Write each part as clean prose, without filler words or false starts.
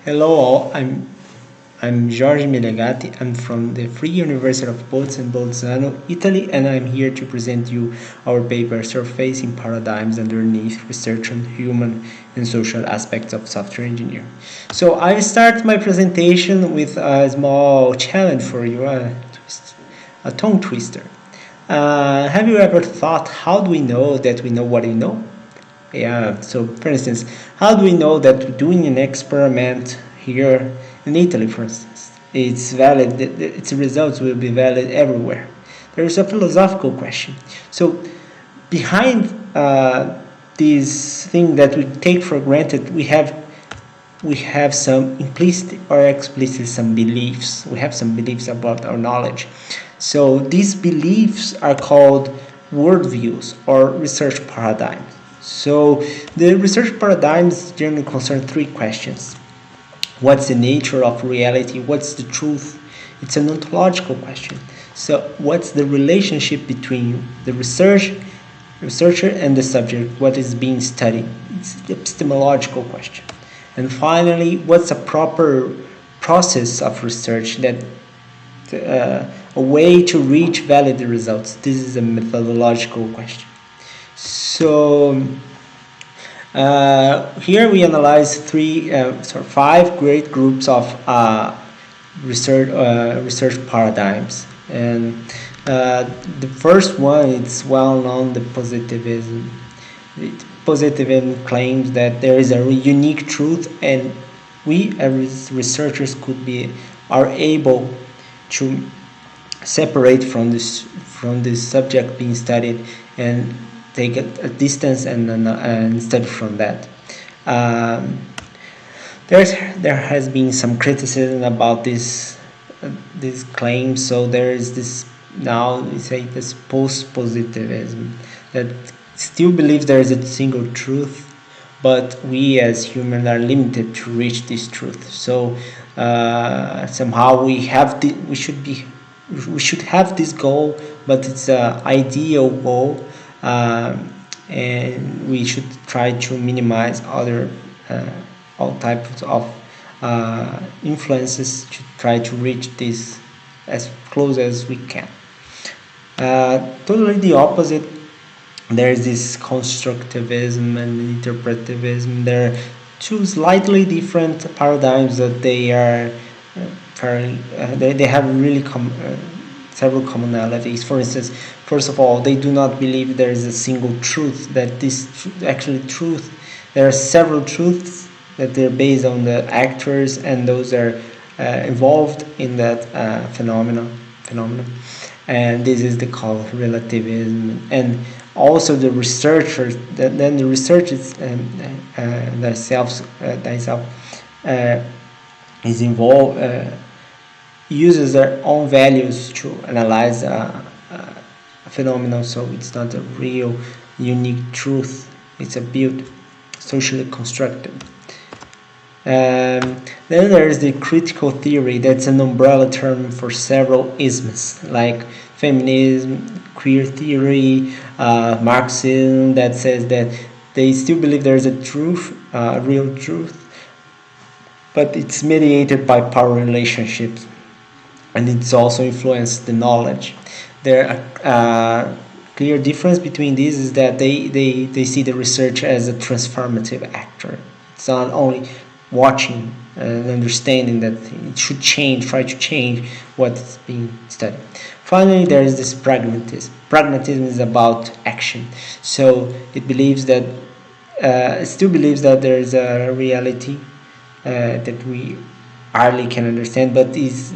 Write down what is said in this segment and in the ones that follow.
Hello all, I'm Jorge Melegatti. I'm from the Free University of Pozzo in Bolzano, Italy, and I'm here to present you our paper Surfacing Paradigms Underneath Research on Human and Social Aspects of Software Engineering. So I start my presentation with a small challenge for you, a tongue twister. Have you ever thought, how do we know that we know what we know? Yeah, so for instance, how do we know that doing an experiment here in Italy, for instance, it's valid, its results will be valid everywhere? There is a philosophical question. So, behind this thing that we take for granted, we have some implicit or explicit some beliefs. We have some beliefs about our knowledge. So these beliefs are called worldviews or research paradigms. So the research paradigms generally concern three questions. What's the nature of reality? What's the truth? It's an ontological question. So what's the relationship between the researcher and the subject? What is being studied? It's the epistemological question. And finally, what's a proper process of research that a way to reach valid results? This is a methodological question. So here we analyze five great groups of research paradigms, and the first one is well known, the positivism. Positivism claims that there is a unique truth, and we as researchers are able to separate from this subject being studied and take a distance and study from that. There has been some criticism about this claim. So there is this, now we say, this post-positivism that still believes there is a single truth, but we as humans are limited to reach this truth. So somehow we should have this goal, but it's an ideal goal, and we should try to minimize all types of influences to try to reach this as close as we can. Totally the opposite, there's this constructivism and interpretivism. There are two slightly different paradigms that they are they have really several commonalities. For instance, first of all, they do not believe there is a single truth, that this actually truth, there are several truths that they're based on the actors, and those are involved in that phenomenon, and this is the called relativism. And also the researchers, then the researchers themselves is involved, uses their own values to analyze a phenomenon. So it's not a real unique truth, it's a built, socially constructed. Then there is the critical theory. That's an umbrella term for several isms like feminism, queer theory, Marxism, that says that they still believe there is a truth, real truth, but it's mediated by power relationships, and it's also influenced the knowledge. There are clear difference between these is that they see the research as a transformative actor. It's not only watching and understanding that it should try to change what's being studied. Finally, there is this pragmatism. Pragmatism is about action. So it believes that, it still believes that there is a reality that we hardly can understand, but these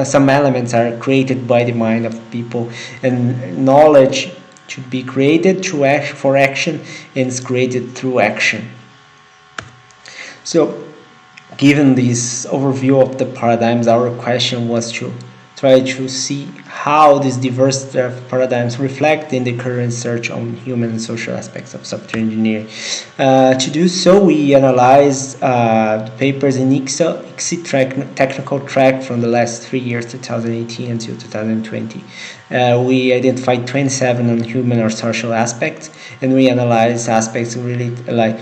some elements are created by the mind of people, and knowledge should be created for action, and it's created through action. So, given this overview of the paradigms, our question was to try to see how these diverse paradigms reflect in the current research on human and social aspects of software engineering. To do so, we analyzed the papers in ICSE technical track from the last 3 years, 2018 until 2020. We identified 27 on human or social aspects, and we analyzed aspects really like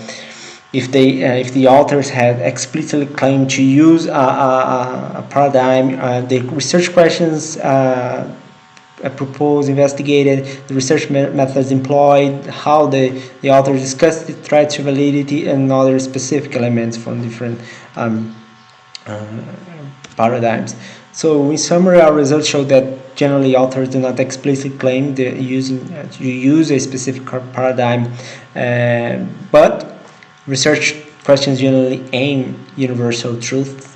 if the authors had explicitly claimed to use a paradigm, the research questions proposed, investigated, the research methods employed, how the authors discussed the threat to validity, and other specific elements from different uh, paradigms. So in summary, our results show that generally authors do not explicitly claim to use a specific paradigm, but research questions generally aim universal truth.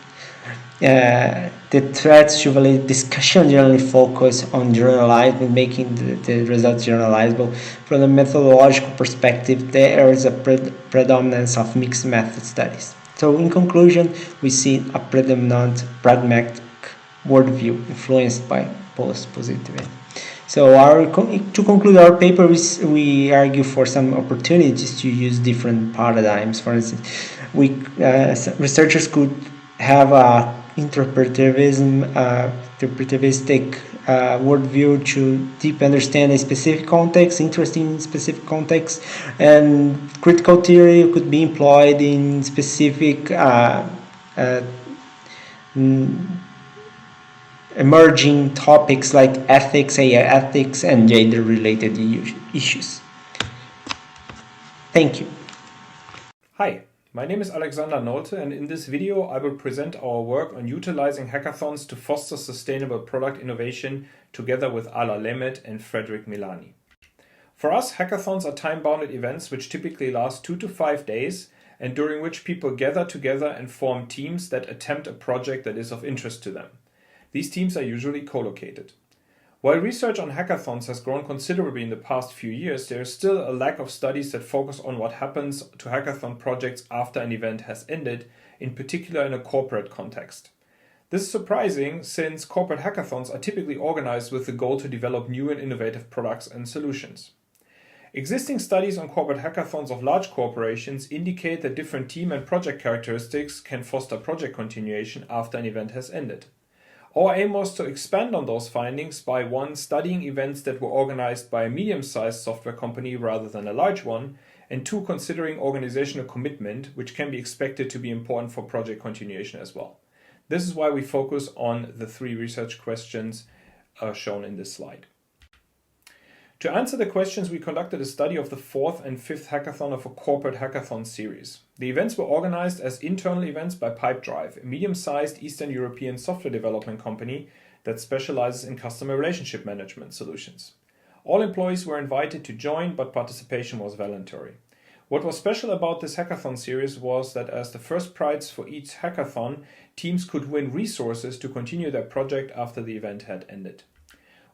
The threats to validity discussion generally focus on generalizing, making the results generalizable. From a methodological perspective, there is a predominance of mixed method studies. So in conclusion, we see a predominant pragmatic worldview influenced by post-positivism. So to conclude our paper, we argue for some opportunities to use different paradigms. For instance, researchers could have a interpretivistic worldview to deep understand a specific context, interest in specific context, and critical theory could be employed in specific emerging topics like ethics, AI ethics, and gender-related issues. Thank you. Hi, my name is Alexander Nolte, and in this video I will present our work on utilizing hackathons to foster sustainable product innovation together with Ala Lehmet and Frederic Milani. For us, hackathons are time-bounded events which typically last 2 to 5 days and during which people gather together and form teams that attempt a project that is of interest to them. These teams are usually co-located. While research on hackathons has grown considerably in the past few years, there is still a lack of studies that focus on what happens to hackathon projects after an event has ended, in particular in a corporate context. This is surprising since corporate hackathons are typically organized with the goal to develop new and innovative products and solutions. Existing studies on corporate hackathons of large corporations indicate that different team and project characteristics can foster project continuation after an event has ended. Our aim was to expand on those findings by 1. Studying events that were organized by a medium-sized software company rather than a large one, and 2. Considering organizational commitment, which can be expected to be important for project continuation as well. This is why we focus on the 3 research questions shown in this slide. To answer the questions, we conducted a study of the 4th and 5th hackathon of a corporate hackathon series. The events were organized as internal events by Pipedrive, a medium-sized Eastern European software development company that specializes in customer relationship management solutions. All employees were invited to join, but participation was voluntary. What was special about this hackathon series was that as the first prize for each hackathon, teams could win resources to continue their project after the event had ended.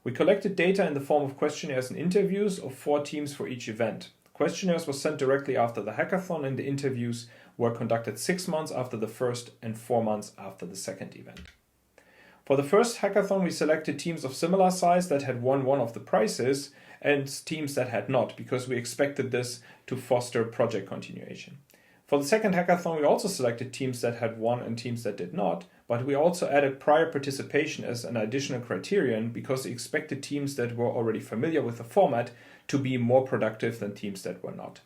We collected data in the form of questionnaires and interviews of 4 teams for each event. Questionnaires were sent directly after the hackathon, and the interviews were conducted 6 months after the first and 4 months after the second event. For the first hackathon, we selected teams of similar size that had won one of the prizes and teams that had not, because we expected this to foster project continuation. For the second hackathon, we also selected teams that had won and teams that did not, but we also added prior participation as an additional criterion because we expected teams that were already familiar with the format to be more productive than teams that were not.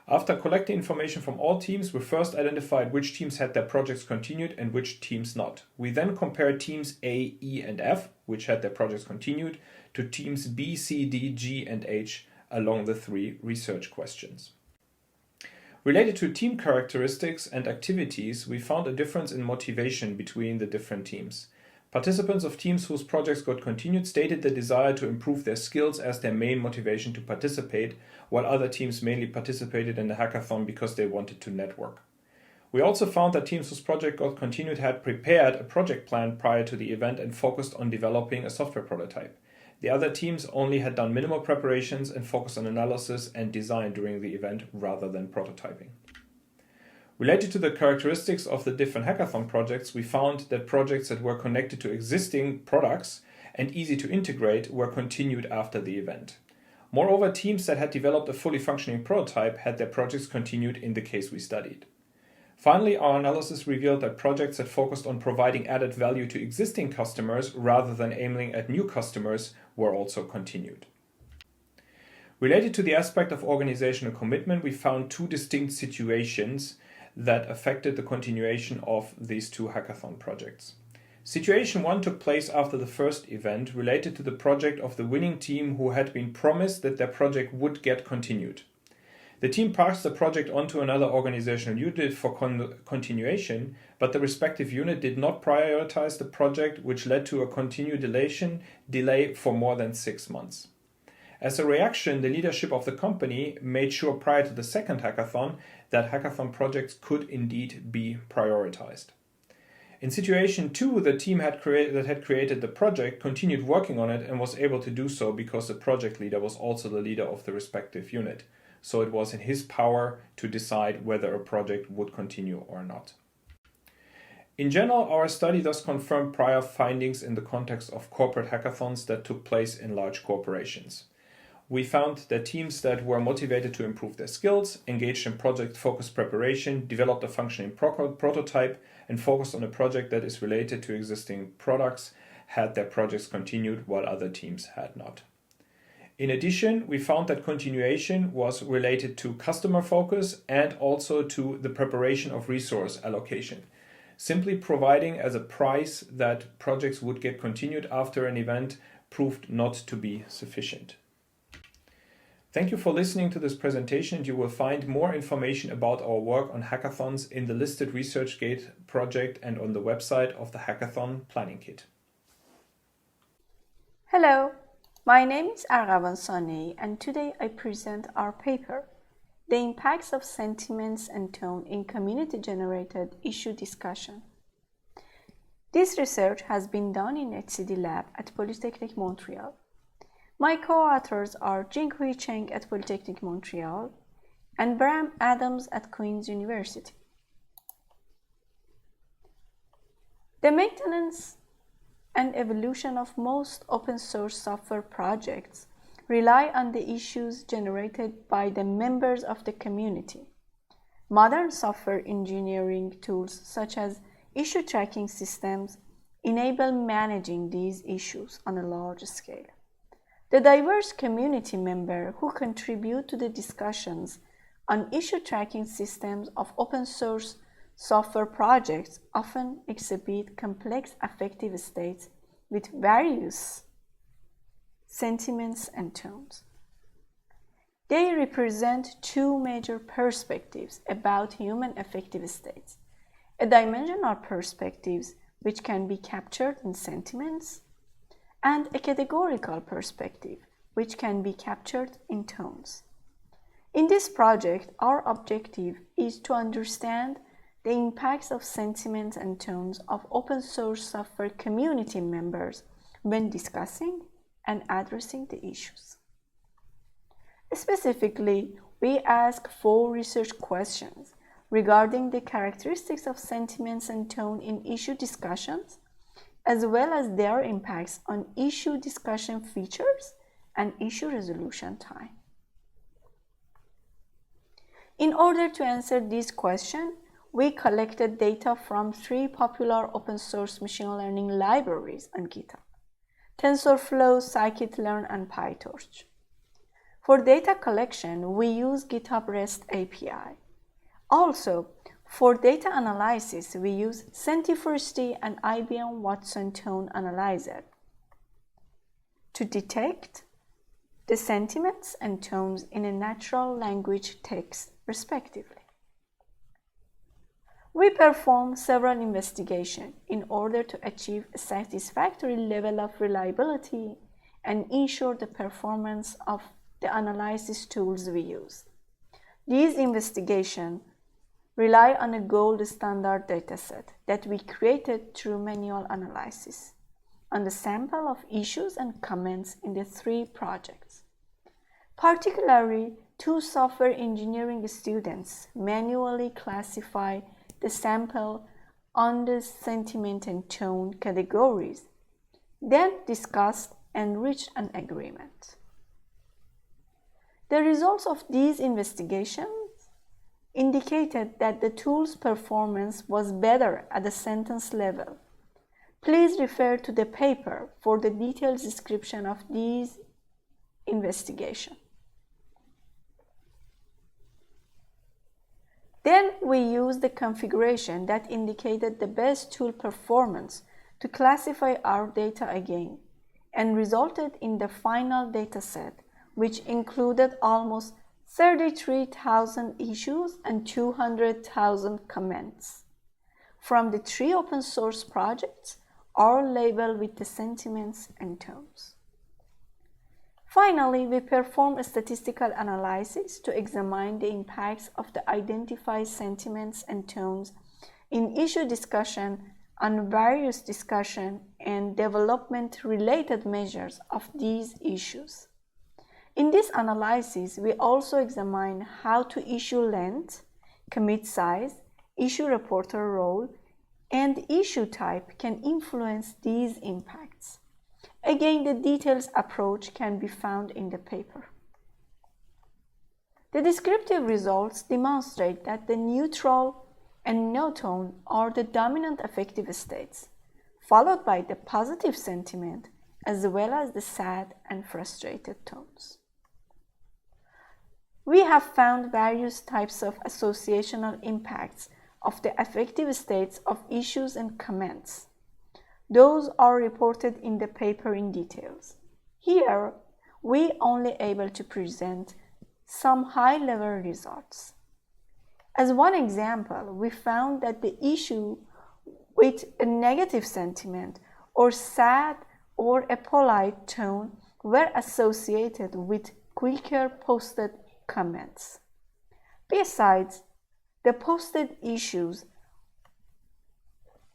After collecting information from all teams, we first identified which teams had their projects continued and which teams not. We then compared teams A, E, and F, which had their projects continued, to teams B, C, D, G, and H along the 3 research questions. Related to team characteristics and activities, we found a difference in motivation between the different teams. Participants of teams whose projects got continued stated the desire to improve their skills as their main motivation to participate, while other teams mainly participated in the hackathon because they wanted to network. We also found that teams whose project got continued had prepared a project plan prior to the event and focused on developing a software prototype. The other teams only had done minimal preparations and focused on analysis and design during the event rather than prototyping. Related to the characteristics of the different hackathon projects, we found that projects that were connected to existing products and easy to integrate were continued after the event. Moreover, teams that had developed a fully functioning prototype had their projects continued in the case we studied. Finally, our analysis revealed that projects that focused on providing added value to existing customers rather than aiming at new customers were also continued. Related to the aspect of organizational commitment, we found two distinct situations that affected the continuation of these two hackathon projects. Situation 1 took place after the first event, related to the project of the winning team who had been promised that their project would get continued. The team passed the project on to another organizational unit for continuation, but the respective unit did not prioritize the project, which led to a continuation delay for more than 6 months. As a reaction, the leadership of the company made sure prior to the second hackathon that hackathon projects could indeed be prioritized. In situation 2, the team that had created the project continued working on it and was able to do so because the project leader was also the leader of the respective unit. So it was in his power to decide whether a project would continue or not. In general, our study thus confirmed prior findings in the context of corporate hackathons that took place in large corporations. We found that teams that were motivated to improve their skills, engaged in project-focused preparation, developed a functioning prototype, and focused on a project that is related to existing products had their projects continued while other teams had not. In addition, we found that continuation was related to customer focus and also to the preparation of resource allocation. Simply providing as a price that projects would get continued after an event proved not to be sufficient. Thank you for listening to this presentation, and you will find more information about our work on hackathons in the listed ResearchGate project and on the website of the Hackathon Planning Kit. Hello, my name is Arghavan Sanei, and today I present our paper, The Impacts of Sentiments and Tone in Community-Generated Issue Discussion. This research has been done in HCD Lab at Polytechnique Montreal. My co-authors are Jinghui Cheng at Polytechnique Montreal and Bram Adams at Queen's University. The maintenance and evolution of most open source software projects rely on the issues generated by the members of the community. Modern software engineering tools such as issue tracking systems enable managing these issues on a large scale. The diverse community members who contribute to the discussions on issue tracking systems of open source software projects often exhibit complex affective states with various sentiments and tones. They represent two major perspectives about human affective states: a dimensional perspective, which can be captured in sentiments, and a categorical perspective, which can be captured in tones. In this project, our objective is to understand the impacts of sentiments and tones of open source software community members when discussing and addressing the issues. Specifically, we ask 4 research questions regarding the characteristics of sentiments and tone in issue discussions, as well as their impacts on issue discussion features and issue resolution time. In order to answer this question, we collected data from 3 popular open source machine learning libraries on GitHub: TensorFlow, Scikit-learn, and PyTorch. For data collection, we use GitHub REST API. Also, for data analysis, we use Centiversity and IBM Watson Tone Analyzer to detect the sentiments and tones in a natural language text, respectively. We perform several investigations in order to achieve a satisfactory level of reliability and ensure the performance of the analysis tools we use. These investigations rely on a gold standard dataset that we created through manual analysis on the sample of issues and comments in the 3 projects. Particularly, 2 software engineering students manually classify the sample on the sentiment and tone categories, then discussed and reached an agreement. The results of these investigations indicated that the tool's performance was better at the sentence level. Please refer to the paper for the detailed description of these investigations. Then we used the configuration that indicated the best tool performance to classify our data again, and resulted in the final dataset, which included almost 33,000 issues and 200,000 comments from the 3 open source projects, all labeled with the sentiments and tones. Finally, we performed a statistical analysis to examine the impacts of the identified sentiments and tones in issue discussion on various discussion and development-related measures of these issues. In this analysis, we also examine how to issue length, commit size, issue reporter role, and issue type can influence these impacts. Again, the detailed approach can be found in the paper. The descriptive results demonstrate that the neutral and no tone are the dominant affective states, followed by the positive sentiment as well as the sad and frustrated tones. We have found various types of associational impacts of the affective states of issues and comments. Those are reported in the paper in details. Here, we only able to present some high-level results. As one example, we found that the issue with a negative sentiment or sad or a polite tone were associated with quicker posted comments. Besides, the posted issues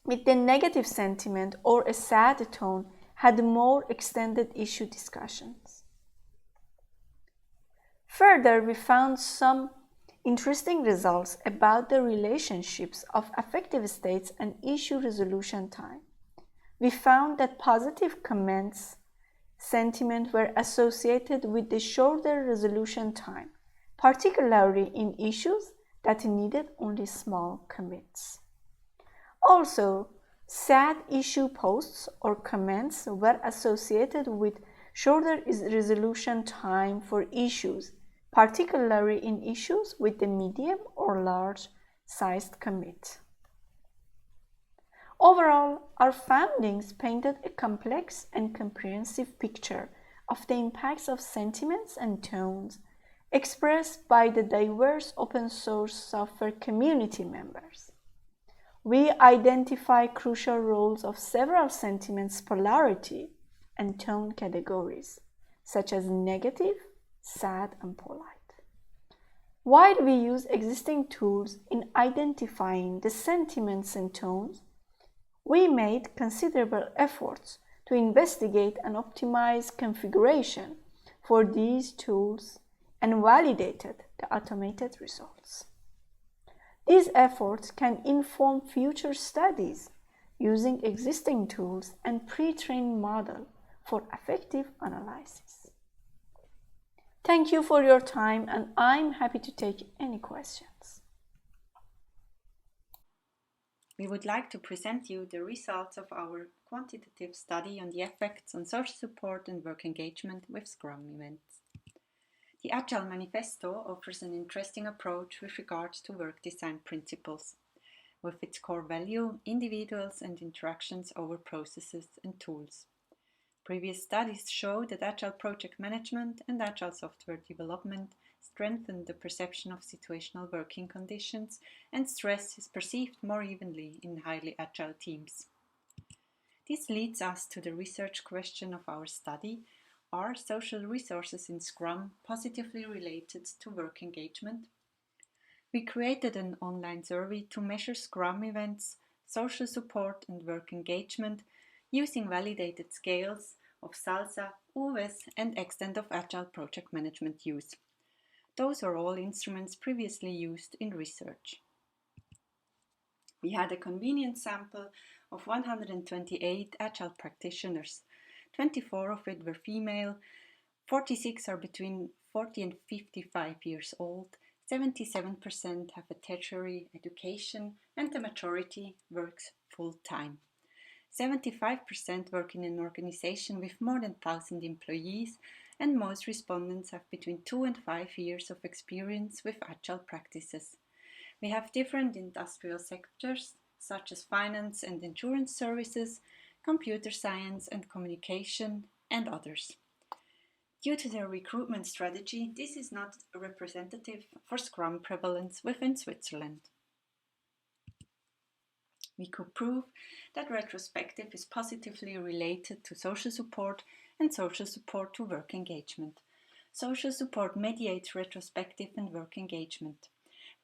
with the negative sentiment or a sad tone had more extended issue discussions. Further, we found some interesting results about the relationships of affective states and issue resolution time. We found that positive comments sentiment were associated with the shorter resolution time, particularly in issues that needed only small commits. Also, sad issue posts or comments were associated with shorter resolution time for issues, particularly in issues with the medium or large sized commit. Overall, our findings painted a complex and comprehensive picture of the impacts of sentiments and tones expressed by the diverse open source software community members. We identify crucial roles of several sentiments polarity and tone categories, such as negative, sad, and polite. While we use existing tools in identifying the sentiments and tones, we made considerable efforts to investigate and optimize configuration for these tools and validated the automated results. These efforts can inform future studies using existing tools and pre-trained model for effective analysis. Thank you for your time, and I'm happy to take any questions. We would like to present you the results of our quantitative study on the effects on social support and work engagement with Scrum events. The Agile Manifesto offers an interesting approach with regards to work design principles. With its core value, individuals and interactions over processes and tools. Previous studies show that Agile project management and Agile software development strengthen the perception of situational working conditions, and stress is perceived more evenly in highly Agile teams. This leads us to the research question of our study: are social resources in Scrum positively related to work engagement? We created an online survey to measure Scrum events, social support and work engagement using validated scales of SALSA, UVES and extent of Agile project management use. Those are all instruments previously used in research. We had a convenient sample of 128 Agile practitioners. 24 of it were female, 46 are between 40 and 55 years old, 77% have a tertiary education, and the majority works full-time. 75% work in an organization with more than 1,000 employees, and most respondents have between 2 and 5 years of experience with Agile practices. We have different industrial sectors, such as finance and insurance services, computer science and communication, and others. Due to their recruitment strategy, this is not representative for Scrum prevalence within Switzerland. We could prove that retrospective is positively related to social support and social support to work engagement. Social support mediates retrospective and work engagement.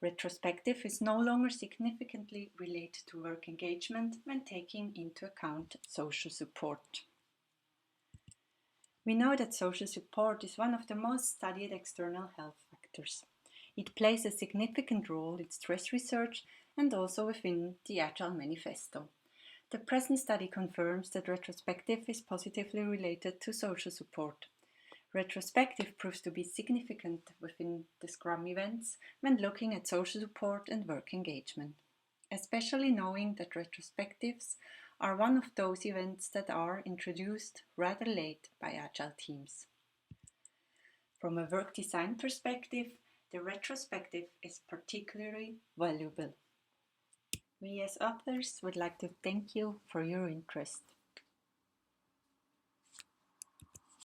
Retrospective is no longer significantly related to work engagement when taking into account social support. We know that social support is one of the most studied external health factors. It plays a significant role in stress research and also within the Agile Manifesto. The present study confirms that retrospective is positively related to social support. Retrospective proves to be significant within the Scrum events when looking at social support and work engagement, especially knowing that retrospectives are one of those events that are introduced rather late by Agile teams. From a work design perspective, the retrospective is particularly valuable. We as authors would like to thank you for your interest.